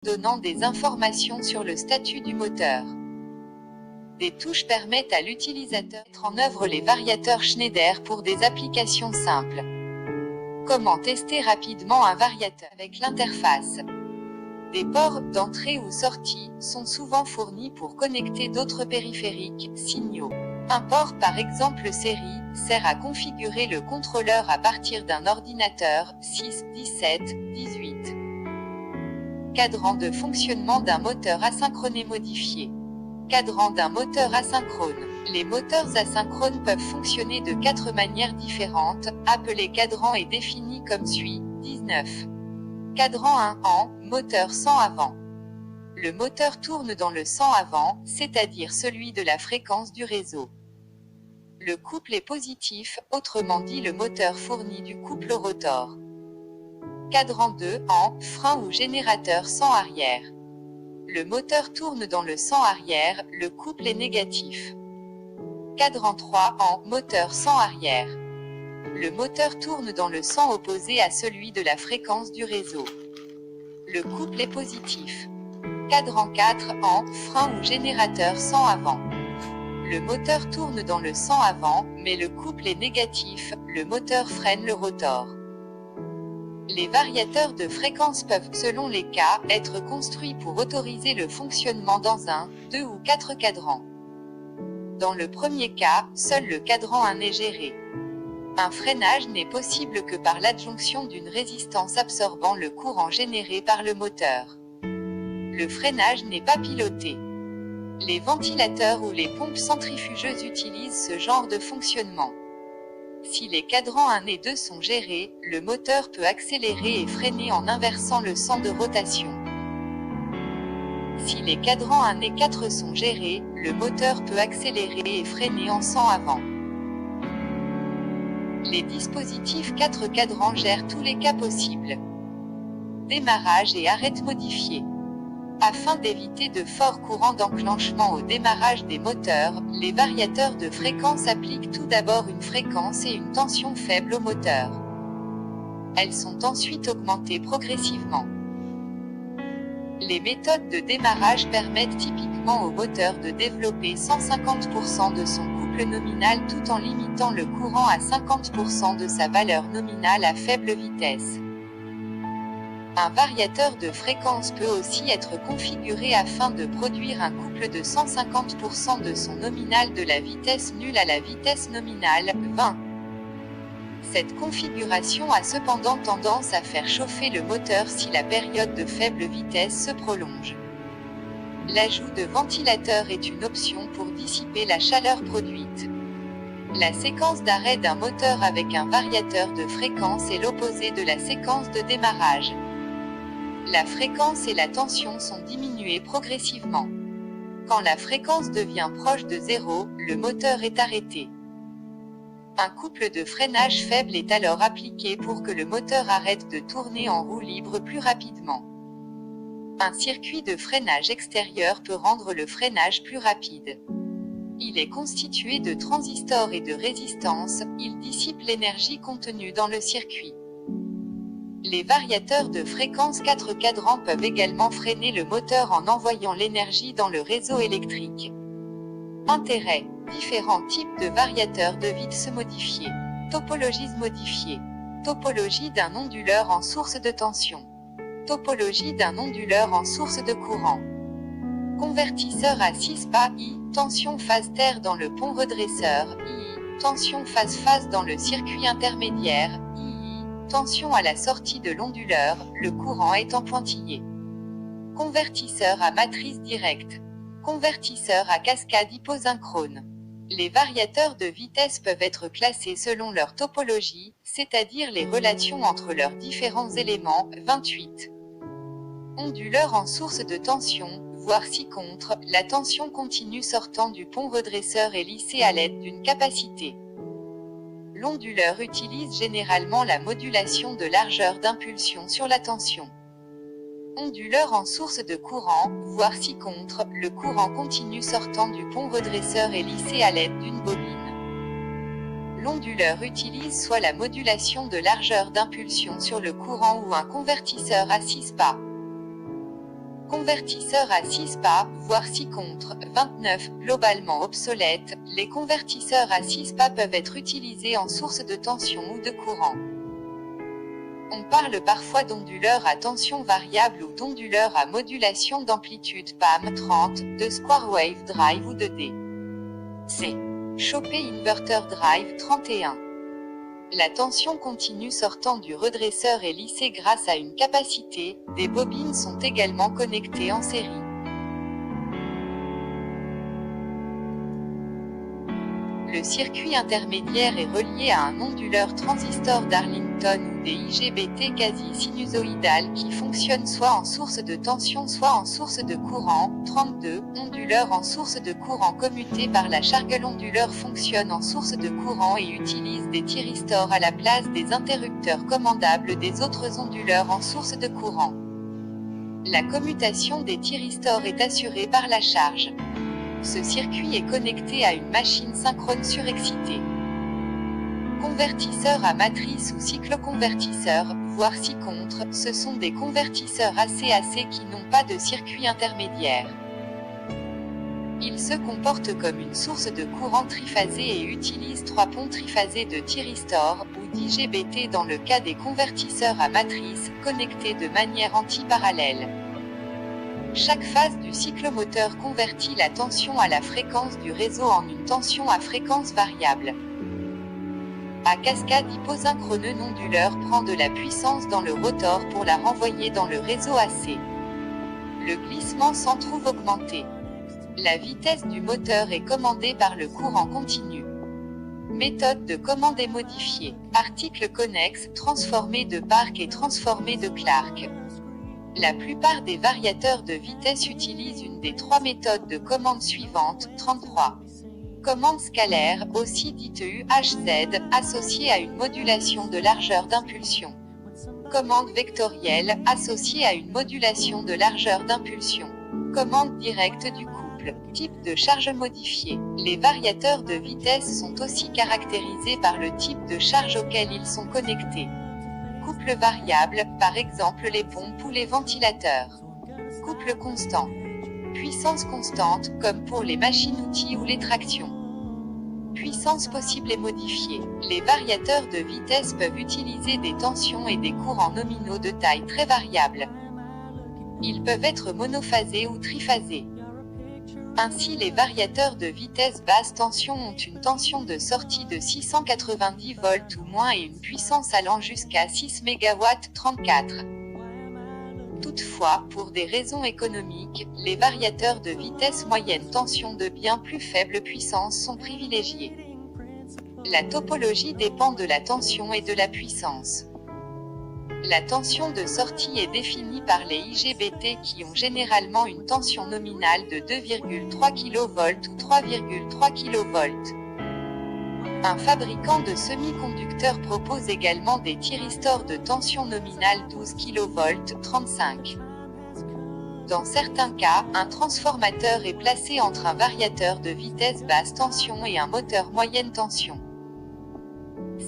donnant des informations sur le statut du moteur. Des touches permettent à l'utilisateur de mettre en œuvre les variateurs Schneider pour des applications simples. Comment tester rapidement un variateur avec l'interface? Des ports d'entrée ou sortie sont souvent fournis pour connecter d'autres périphériques, signaux. Un port par exemple série sert à configurer le contrôleur à partir d'un ordinateur 6, 17, 18. Cadran de fonctionnement d'un moteur asynchrone modifié. Cadran d'un moteur asynchrone. Les moteurs asynchrones peuvent fonctionner de 4 manières différentes, appelé cadran est défini comme suit, 19. Cadran 1 en, moteur sans avant. Le moteur tourne dans le sans avant, c'est-à-dire celui de la fréquence du réseau. Le couple est positif, autrement dit le moteur fournit du couple rotor. Cadran 2 en, frein ou générateur sans arrière. Le moteur tourne dans le sans arrière, le couple est négatif. Cadran 3 en, moteur sans arrière. Le moteur tourne dans le sens opposé à celui de la fréquence du réseau. Le couple est positif. Cadran 4 en, frein ou générateur sans avant. Le moteur tourne dans le sens avant, mais le couple est négatif, le moteur freine le rotor. Les variateurs de fréquence peuvent, selon les cas, être construits pour autoriser le fonctionnement dans 1, 2 ou 4 cadrans. Dans le premier cas, seul le cadran 1 est géré. Un freinage n'est possible que par l'adjonction d'une résistance absorbant le courant généré par le moteur. Le freinage n'est pas piloté. Les ventilateurs ou les pompes centrifugeuses utilisent ce genre de fonctionnement. Si les cadrans 1 et 2 sont gérés, le moteur peut accélérer et freiner en inversant le sens de rotation. Si les cadrans 1 et 4 sont gérés, le moteur peut accélérer et freiner en sens avant. Les dispositifs 4 cadrans gèrent tous les cas possibles. Démarrage et arrête modifié. Afin d'éviter de forts courants d'enclenchement au démarrage des moteurs, les variateurs de fréquence appliquent tout d'abord une fréquence et une tension faible au moteur. Elles sont ensuite augmentées progressivement. Les méthodes de démarrage permettent typiquement au moteur de développer 150% de son couple nominal tout en limitant le courant à 50% de sa valeur nominale à faible vitesse. Un variateur de fréquence peut aussi être configuré afin de produire un couple de 150% de son nominal de la vitesse nulle à la vitesse nominale, 20. Cette configuration a cependant tendance à faire chauffer le moteur si la période de faible vitesse se prolonge. L'ajout de ventilateur est une option pour dissiper la chaleur produite. La séquence d'arrêt d'un moteur avec un variateur de fréquence est l'opposé de la séquence de démarrage. La fréquence et la tension sont diminuées progressivement. Quand la fréquence devient proche de 0, le moteur est arrêté. Un couple de freinage faible est alors appliqué pour que le moteur arrête de tourner en roue libre plus rapidement. Un circuit de freinage extérieur peut rendre le freinage plus rapide. Il est constitué de transistors et de résistances, il dissipe l'énergie contenue dans le circuit. Les variateurs de fréquence 4 cadrans peuvent également freiner le moteur en envoyant l'énergie dans le réseau électrique. Intérêt: différents types de variateurs de Vitesse modifiés. Topologies modifiées. Topologie d'un onduleur en source de tension. Topologie d'un onduleur en source de courant. Convertisseur à 6 pas I, tension phase terre dans le pont redresseur, II, tension phase dans le circuit intermédiaire, tension à la sortie de l'onduleur, le courant étant pointillé. Convertisseur à matrice directe. Convertisseur à cascade hyposynchrone. Les variateurs de vitesse peuvent être classés selon leur topologie, c'est-à-dire les relations entre leurs différents éléments, 28. Onduleur en source de tension, voire si contre, la tension continue sortant du pont redresseur est lissée à l'aide d'une capacité. L'onduleur utilise généralement la modulation de largeur d'impulsion sur la tension. Onduleur en source de courant, voire si contre, le courant continu sortant du pont redresseur est lissé à l'aide d'une bobine. L'onduleur utilise soit la modulation de largeur d'impulsion sur le courant ou un convertisseur à 6 pas. Convertisseur à 6 pas, voire 6 contre, 29, globalement obsolètes, les convertisseurs à 6 pas peuvent être utilisés en source de tension ou de courant. On parle parfois d'onduleur à tension variable ou d'onduleur à modulation d'amplitude PAM 30, de Square Wave Drive ou de DC. Chopper Inverter Drive 31. La tension continue sortant du redresseur est lissée grâce à une capacité, des bobines sont également connectées en série. Le circuit intermédiaire est relié à un onduleur transistor d'Arlington ou des IGBT quasi-sinusoïdales qui fonctionnent soit en source de tension soit en source de courant. 32. Onduleur en source de courant commuté par la charge. L'onduleur fonctionne en source de courant et utilise des thyristors à la place des interrupteurs commandables des autres onduleurs en source de courant. La commutation des thyristors est assurée par la charge. Ce circuit est connecté à une machine synchrone surexcitée. Convertisseurs à matrice ou cycloconvertisseurs, voire 6 contre, ce sont des convertisseurs AC-AC qui n'ont pas de circuit intermédiaire. Ils se comportent comme une source de courant triphasé et utilisent 3 ponts triphasés de thyristors, ou d'IGBT dans le cas des convertisseurs à matrice, connectés de manière antiparallèle. Chaque phase du cyclomoteur convertit la tension à la fréquence du réseau en une tension à fréquence variable. À cascade hyposynchrone onduleur prend de la puissance dans le rotor pour la renvoyer dans le réseau AC. Le glissement s'en trouve augmenté. La vitesse du moteur est commandée par le courant continu. Méthode de commande est modifiée. Article connexe, transformé de Park et transformé de Clark. La plupart des variateurs de vitesse utilisent une des 3 méthodes de commande suivantes. 33. Commande scalaire, aussi dite UHZ, associée à une modulation de largeur d'impulsion. Commande vectorielle, associée à une modulation de largeur d'impulsion. Commande directe du couple. Type de charge modifiée. Les variateurs de vitesse sont aussi caractérisés par le type de charge auquel ils sont connectés. Couple variable, par exemple les pompes ou les ventilateurs. Couple constant. Puissance constante, comme pour les machines-outils ou les tractions. Puissance possible et modifiée. Les variateurs de vitesse peuvent utiliser des tensions et des courants nominaux de taille très variable. Ils peuvent être monophasés ou triphasés. Ainsi, les variateurs de vitesse basse tension ont une tension de sortie de 690 volts ou moins et une puissance allant jusqu'à 6 MW 34. Toutefois, pour des raisons économiques, les variateurs de vitesse moyenne tension de bien plus faible puissance sont privilégiés. La topologie dépend de la tension et de la puissance. La tension de sortie est définie par les IGBT qui ont généralement une tension nominale de 2,3 kV ou 3,3 kV. Un fabricant de semi-conducteurs propose également des thyristors de tension nominale 12 kV 35. Dans certains cas, un transformateur est placé entre un variateur de vitesse basse tension et un moteur moyenne tension.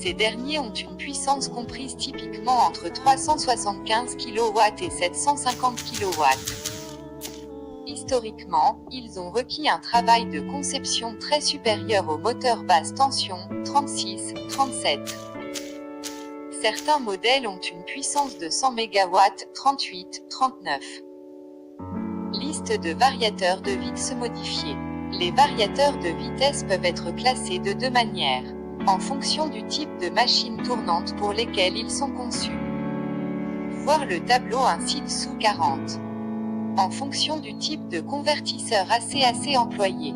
Ces derniers ont une puissance comprise typiquement entre 375 kW et 750 kW. Historiquement, ils ont requis un travail de conception très supérieur aux moteurs basse tension, 36, 37. Certains modèles ont une puissance de 100 MW, 38, 39. Liste de variateurs de vitesse modifiés. Les variateurs de vitesse peuvent être classés de 2 manières. En fonction du type de machine tournante pour lesquelles ils sont conçus. Voir le tableau ci-dessous 40. En fonction du type de convertisseur AC-AC employé.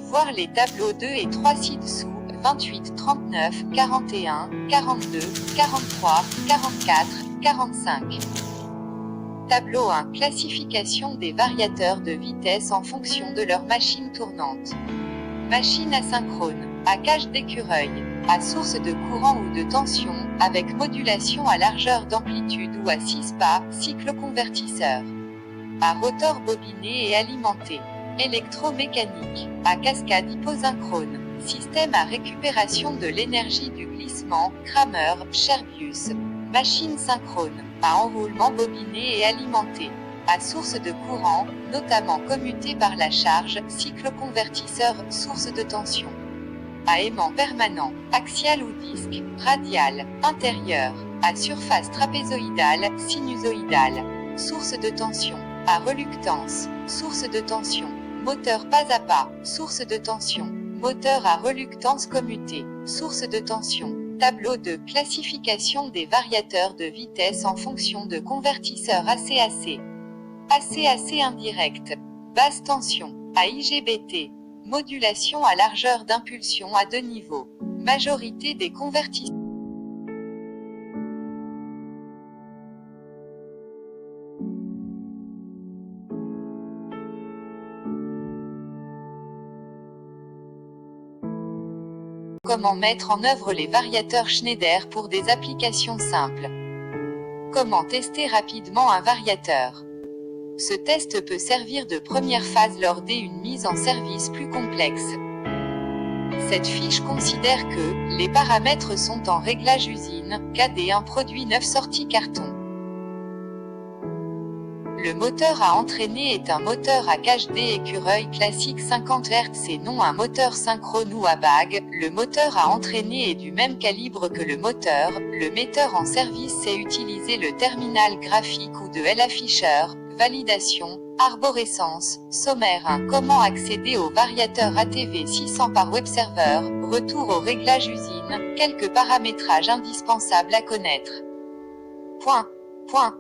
Voir les tableaux 2 et 3 ci-dessous, 28, 39, 41, 42, 43, 44, 45. Tableau 1. Classification des variateurs de vitesse en fonction de leur machine tournante. Machine asynchrone. À cage d'écureuil, à source de courant ou de tension, avec modulation à largeur d'amplitude ou à 6 pas, cycloconvertisseur. À rotor bobiné et alimenté. Électromécanique, à cascade hyposynchrone. Système à récupération de l'énergie du glissement, Kramer, Scherbius. Machine synchrone, à enroulement bobiné et alimenté. à source de courant, notamment commuté par la charge, cycloconvertisseur, source de tension. À aimant permanent, axial ou disque, radial, intérieur, à surface trapézoïdale, sinusoïdale, source de tension. À reluctance, source de tension. Moteur pas à pas, source de tension. Moteur à reluctance commutée, source de tension. Tableau de classification des variateurs de vitesse en fonction de convertisseurs AC-AC. AC-AC indirect. Basse tension. À IGBT. Modulation à largeur d'impulsion à 2 niveaux. Majorité des convertisseurs. Comment mettre en œuvre les variateurs Schneider pour des applications simples. Comment tester rapidement un variateur. Ce test peut servir de première phase lors d'une mise en service plus complexe. Cette fiche considère que les paramètres sont en réglage usine, KD1 produit 9 sorties carton. Le moteur à entraîner est un moteur à cage D écureuil classique 50 Hz et non un moteur synchrone ou à bague. Le moteur à entraîner est du même calibre que le moteur. Le metteur en service sait utiliser le terminal graphique ou de l'afficheur. Validation, arborescence, sommaire 1. Comment accéder au variateur ATV 600 par webserver. Retour au réglage usine. Quelques paramétrages indispensables à connaître. Point. 3.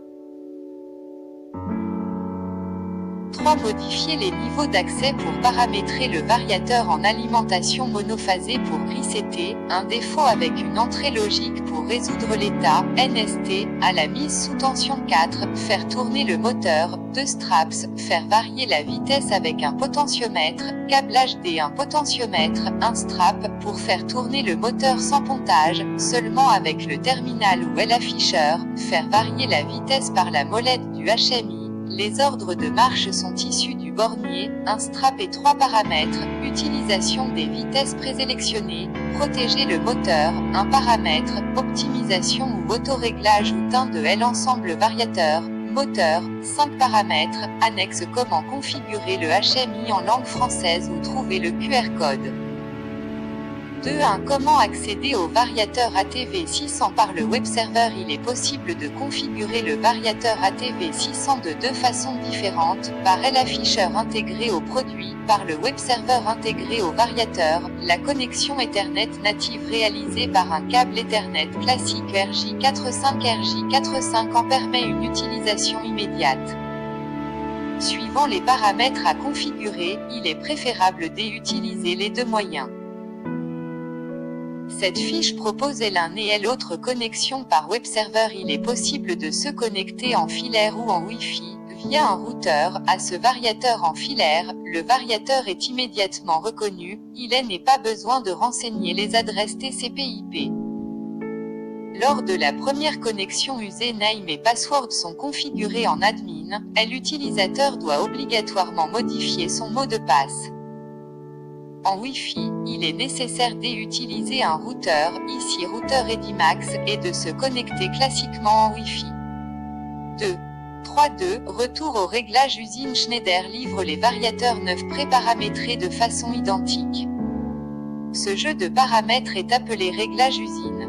Modifier les niveaux d'accès pour paramétrer le variateur en alimentation monophasée pour resetter, un défaut avec une entrée logique pour résoudre l'état, NST, à la mise sous tension 4, faire tourner le moteur, 2 straps, faire varier la vitesse avec un potentiomètre, câblage D, un potentiomètre, un strap, pour faire tourner le moteur sans pontage, seulement avec le terminal ou l'afficheur, faire varier la vitesse par la molette du HMI. Les ordres de marche sont issus du bornier, un strap et 3 paramètres, utilisation des vitesses présélectionnées, protéger le moteur, un paramètre, optimisation ou autoréglage ou teint de l'ensemble variateur, moteur, 5 paramètres, annexe comment configurer le HMI en langue française ou trouver le QR code. 2.1 Comment accéder au variateur ATV 600 par le webserver. Il est possible de configurer le variateur ATV 600 de 2 façons différentes, par l'afficheur intégré au produit, par le webserver intégré au variateur, la connexion Ethernet native réalisée par un câble Ethernet classique RJ45 RJ45 en permet une utilisation immédiate. Suivant les paramètres à configurer, il est préférable d'utiliser les 2 moyens. Cette fiche propose l'un et l'autre connexion par webserver. Il est possible de se connecter en filaire ou en Wi-Fi, via un routeur, à ce variateur en filaire. Le variateur est immédiatement reconnu, il n'est pas besoin de renseigner les adresses TCP/IP. Lors de la première connexion, username et password sont configurés en admin, l'utilisateur doit obligatoirement modifier son mot de passe. En Wi-Fi, il est nécessaire d'utiliser un routeur, ici routeur Edimax, et de se connecter classiquement en Wi-Fi. 3.2 Retour au réglage usine. Schneider livre les variateurs neufs préparamétrés de façon identique. Ce jeu de paramètres est appelé réglage usine.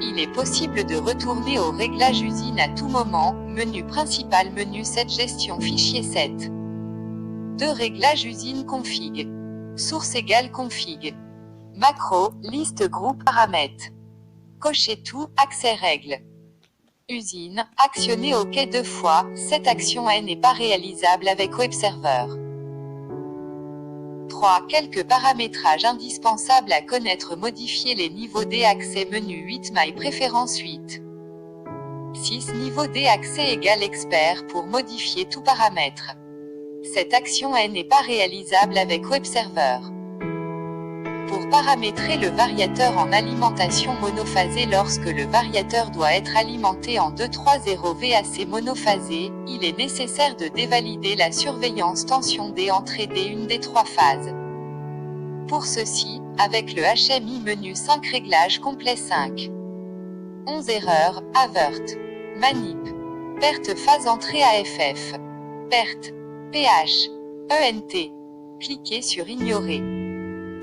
Il est possible de retourner au réglage usine à tout moment, menu principal, menu 7, gestion fichier 7. 2 Réglage usine config. Source égale config. Macro, liste groupe paramètres. Cocher tout, accès règles. Usine, actionner OK 2 fois, cette action n'est pas réalisable avec webserver. 3. Quelques paramétrages indispensables à connaître. Modifier les niveaux d'accès. Menu 8 My préférence 8. 6. Niveau d'accès égale expert pour modifier tout paramètre. Cette action n'est pas réalisable avec webserver. Pour paramétrer le variateur en alimentation monophasée. Lorsque le variateur doit être alimenté en 230 VAC monophasé, il est nécessaire de dévalider la surveillance tension D entrée D1 des 3 phases. Pour ceci, avec le HMI menu 5 Réglages complet 5. 11 Erreurs, avert. Manip. Perte phase entrée AFF. Perte. PH. ENT. Cliquez sur Ignorer.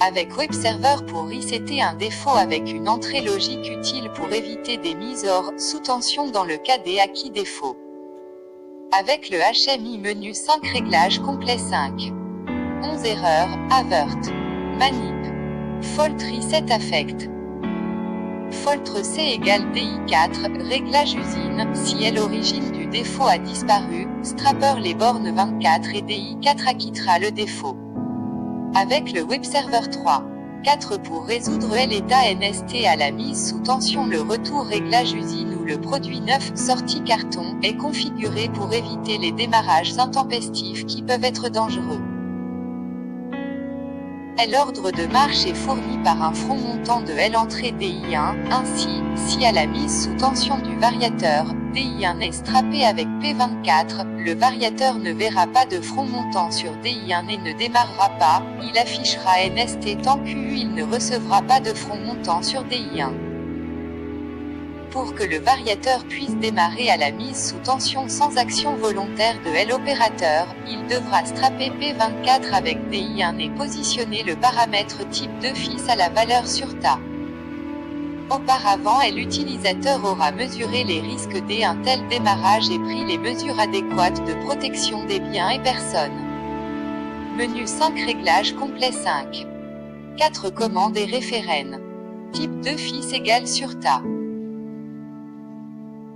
Avec Web Server pour resetter un défaut avec une entrée logique utile pour éviter des mises hors sous tension dans le cas des acquis défauts. Avec le HMI menu 5 réglages complet 5. 11 erreurs, avert. Manip. Fault reset affect. Fault C égale DI4, réglage usine, si l'origine du défaut a disparu, strapper les bornes 24 et DI4 acquittera le défaut. Avec le Web Server 3. 4 pour résoudre l'état NST à la mise sous tension. Le retour réglage usine ou le produit neuf sorti carton est configuré pour éviter les démarrages intempestifs qui peuvent être dangereux. L'ordre de marche est fourni par un front montant de L-entrée DI1, ainsi, si à la mise sous tension du variateur, DI1 est strappé avec P24, le variateur ne verra pas de front montant sur DI1 et ne démarrera pas, il affichera NST tant QU il ne recevra pas de front montant sur DI1. Pour que le variateur puisse démarrer à la mise sous tension sans action volontaire de l'opérateur, il devra strapper P24 avec DI1 et positionner le paramètre type d'office à la valeur sur TA. Auparavant, l'utilisateur aura mesuré les risques d'un tel démarrage et pris les mesures adéquates de protection des biens et personnes. Menu 5 réglages complet 5. 4 commandes et référènes. Type d'office égale sur TA.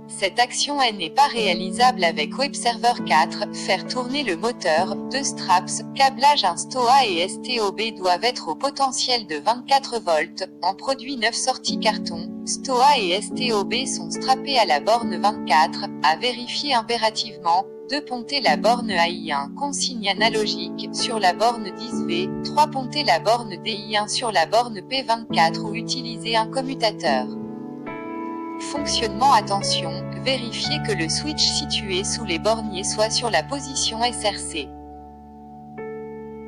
Cette action n'est pas réalisable avec Web Server 4, faire tourner le moteur, 2 straps, câblage. Un STOA et STOB doivent être au potentiel de 24 volts, en produit 9 sorties carton, STOA et STOB sont strappés à la borne 24, à vérifier impérativement, 2 ponter la borne AI1 consigne analogique sur la borne 10V, 3 ponter la borne DI1 sur la borne P24 ou utiliser un commutateur. Fonctionnement. Attention, vérifiez que le switch situé sous les borniers soit sur la position SRC.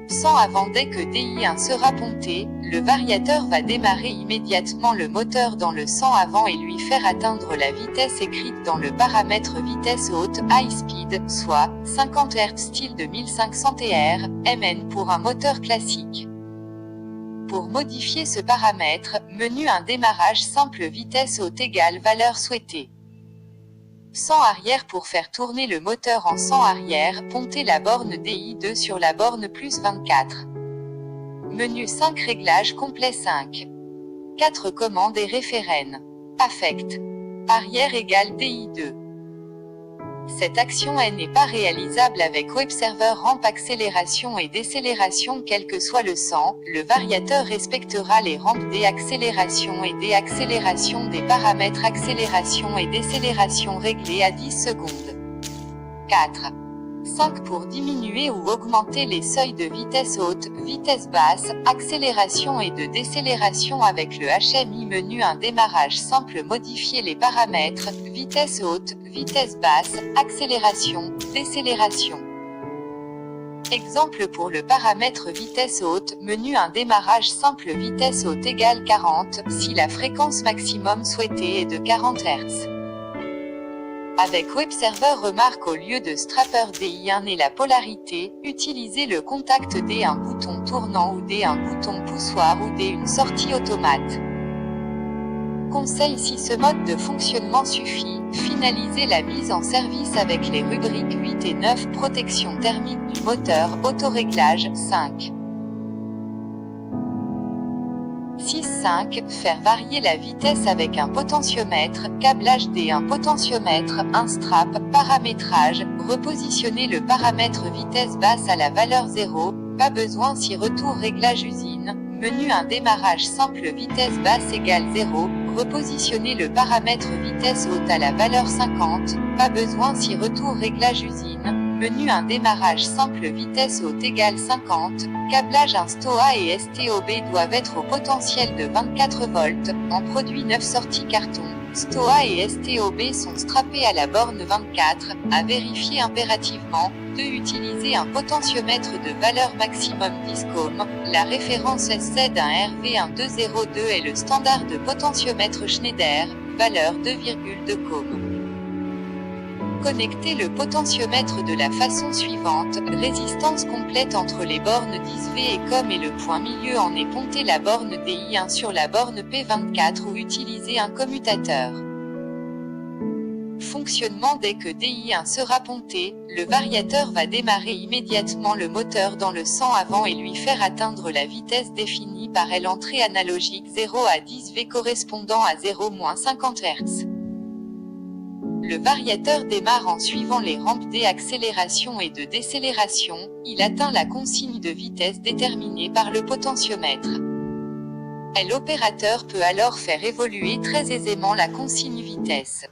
Sans avant. Dès que DI1 sera ponté, le variateur va démarrer immédiatement le moteur dans le 100 avant et lui faire atteindre la vitesse écrite dans le paramètre vitesse haute high speed, soit 50 Hz style de 1500 TR, MN pour un moteur classique. Pour modifier ce paramètre, menu un démarrage simple vitesse haute égale valeur souhaitée. 100 arrière. Pour faire tourner le moteur en 100 arrière, pontez la borne DI2 sur la borne plus 24. Menu 5 réglages complet 5. 4 commandes et référènes. Affect. Arrière égale DI2. Cette action n'est pas réalisable avec Web Server rampe accélération et décélération. Quel que soit le 100, le variateur respectera les rampes d'accélération et déaccélération des paramètres accélération et décélération réglés à 10 secondes. 4. 5 pour diminuer ou augmenter les seuils de vitesse haute, vitesse basse, accélération et de décélération avec le HMI menu un démarrage simple. Modifier les paramètres, vitesse haute, vitesse basse, accélération, décélération. Exemple pour le paramètre vitesse haute, menu un démarrage simple vitesse haute égale 40, si la fréquence maximum souhaitée est de 40 Hz. Avec Web Server remarque au lieu de strapper DI1 et la polarité, utilisez le contact D un bouton tournant ou D un bouton poussoir ou D une sortie automate. Conseil. Si ce mode de fonctionnement suffit, finalisez la mise en service avec les rubriques 8 et 9 protection thermique du moteur, autoréglage 5. 6.5 Faire varier la vitesse avec un potentiomètre, câblage D un potentiomètre, un strap, paramétrage, repositionner le paramètre vitesse basse à la valeur 0, pas besoin. Si retour réglage usine, menu un démarrage simple vitesse basse égale 0, repositionner le paramètre vitesse haute à la valeur 50, pas besoin. Si retour réglage usine, menu un démarrage simple vitesse haute égale 50, câblage. Un STOA et STOB doivent être au potentiel de 24 volts, en produit 9 sorties carton. STOA et STOB sont strappés à la borne 24, à vérifier impérativement, de utiliser un potentiomètre de valeur maximum 10 ohm, la référence SZ1RV1202 est le standard de potentiomètre Schneider, valeur 2,2 ohm. Connectez le potentiomètre de la façon suivante, résistance complète entre les bornes 10V et COM et le point milieu en est pontez la borne DI1 sur la borne P24 ou utilisez un commutateur. Fonctionnement: dès que DI1 sera ponté, le variateur va démarrer immédiatement le moteur dans le sens avant et lui faire atteindre la vitesse définie par l'entrée analogique 0 à 10V correspondant à 0-50 Hz. Le variateur démarre en suivant les rampes d'accélération et de décélération, il atteint la consigne de vitesse déterminée par le potentiomètre. L'opérateur peut alors faire évoluer très aisément la consigne vitesse.